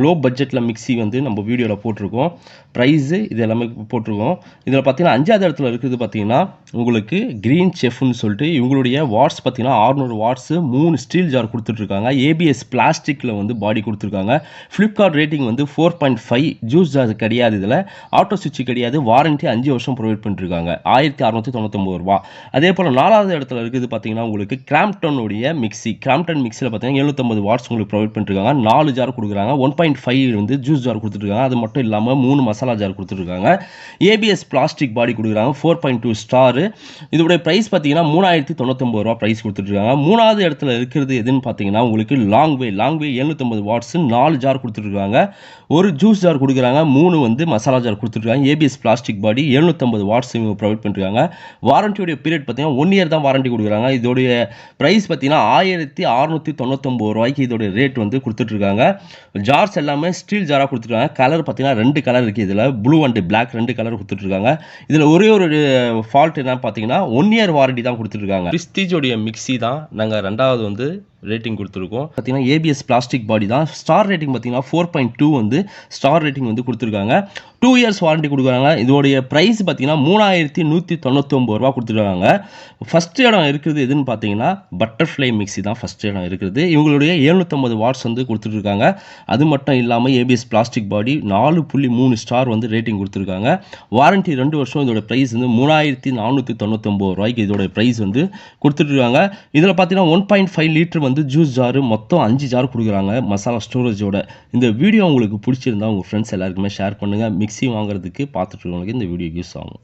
Low பட்ஜெட்டில் mixie வந்து நம்ம வீடியோவில் போட்டிருக்கோம். ப்ரைஸு இது எல்லாமே போட்டிருக்கோம். இதில் பார்த்தீங்கன்னா 5வது இடத்துல இருக்கிறது பார்த்தீங்கன்னா உங்களுக்கு க்ரீன் செஃப்னு சொல்லிட்டு இவங்களுடைய வாட்ஸ் பார்த்தீங்கன்னா 600 வாட்ஸு 3 ஸ்டீல் ஜார் கொடுத்துட்ருக்காங்க. ஏபிஎஸ் பிளாஸ்டிக்கில் வந்து பாடி கொடுத்துருக்காங்க. ஃப்ளிப்கார்ட் ரேட்டிங் வந்து 4.5. ஜூஸ் ஜார் கிடையாது, இதில் ஆட்டோ சுவிட்ச் கிடையாது, வாரண்ட்டி 5 வருஷம் ப்ரொவைட் பண்ணிட்டுருக்காங்க. 1699 ரூபா. அதே போல் 4வது இடத்துல இருக்குது பார்த்தீங்கன்னா உங்களுக்கு கிராம்ப்டனுடைய மிக்ஸி. கிராம்ப்டன் மிக்ஸியில் பார்த்தீங்கன்னா 750 வாட்ஸ் உங்களுக்கு ப்ரொவைட் பண்ணிட்டுருக்காங்க. 4 ஜார் கொடுக்குறாங்க. 1.5 வந்து ஜூஸ் ஜார் கொடுத்துட்ருக்காங்க. அது மட்டும் இல்லாமல் 3 மசாலா ஜார் கொடுத்துருக்காங்க. ஏபிஎஸ் பிளாஸ்டிக் பாடி கொடுக்குறாங்க. 4.2 ஸ்டாரு. இதோடைய ப்ரைஸ் பார்த்தீங்கன்னா 3099 ரூபா ப்ரைஸ் கொடுத்துட்ருக்காங்க. 3வது இடத்துல இருக்கிறது எதுன்னு பார்த்தீங்கன்னா உங்களுக்கு லாங்வே 750 வாட்ஸ் 4 ஜார் கொடுத்துட்ருக்காங்க. ஒரு ஜூஸ் ஜார் கொடுக்குறாங்க. 3 வந்து மசாலா ஜார் கொடுத்துட்ருக்காங்க. ஏபிஎஸ் பிளாஸ்டிக் பாடி 750 வாட்ஸ் இவங்க ப்ரொவைட் பண்ணிருக்காங்க. வாரண்டியோடைய பீரியட் பார்த்தீங்கன்னா 1 இயர் தான் வாரண்டி கொடுக்குறாங்க. இதோடைய ப்ரைஸ் பார்த்தீங்கன்னா 1699 ரூபாய்க்கு இதோடைய ரேட் வந்து கொடுத்துட்ருக்காங்க. ஜார்ஸ் எல்லாமே ஸ்டீல் ஜாராக கொடுத்துருக்காங்க. கலர் பார்த்தீங்கன்னா 2 கலர் இருக்குது. இதில் ப்ளூ அண்ட் பிளாக் 2 கலர் கொடுத்துட்ருக்காங்க. இதில் ஒரே ஒரு ஃபால்ட் என்ன பார்த்தீங்கன்னா 1 இயர் வாரண்டி தான் கொடுத்துருக்காங்க. பிரிஸ்டீஜோடைய மிக்ஸி தான் நாங்கள் 2வது வந்து ரேட்டிங் கொடுத்துருக்கோம். பார்த்தீங்கன்னா ஏபிஎஸ் பிளாஸ்டிக் பாடி தான். ஸ்டார் ரேட்டிங் பார்த்தீங்கன்னா 4.2 வந்து ஸ்டார் ரேட்டிங் வந்து கொடுத்துருக்காங்க. 2 இயர்ஸ் வாரண்டி கொடுக்குறாங்க. இதோடைய ப்ரைஸ் பார்த்தீங்கன்னா 3199 ரூபா கொடுத்துருக்காங்க. ஃபஸ்ட் இடம் இருக்குது எதுன்னு பார்த்தீங்கன்னா பட்டர்ஃப்ளை மிக்ஸி தான் ஃபஸ்ட் இடம் இருக்குது. இவங்களுடைய 750 வாட்ஸ் வந்து கொடுத்துட்ருக்காங்க. அது மட்டும் இல்லாமல் ஏபிஎஸ் பிளாஸ்டிக் பாடி 4.3 ஸ்டார் வந்து ரேட்டிங் கொடுத்துருக்காங்க. வாரண்ட்டி 2 வருஷம். இதோட ப்ரைஸ் வந்து 3499 ரூபாய்க்கு இதோட ப்ரைஸ் வந்து கொடுத்துட்ருக்காங்க. இதில் பார்த்தீங்கன்னா 1.5 லிட்டர் வந்து ஜூஸ் ஜாரு மொத்தம் 5 ஜார் கொடுக்குறாங்க மசாலா ஸ்டோரேஜோட. இந்த வீடியோ உங்களுக்கு பிடிச்சிருந்தா உங்கள் ஃப்ரெண்ட்ஸ் எல்லாருக்குமே ஷேர் பண்ணுங்கள். மிக்ஸி வாங்குறதுக்கு பார்த்துட்டு இருக்கவங்களுக்கு இந்த வீடியோ யூஸ் ஆகும்.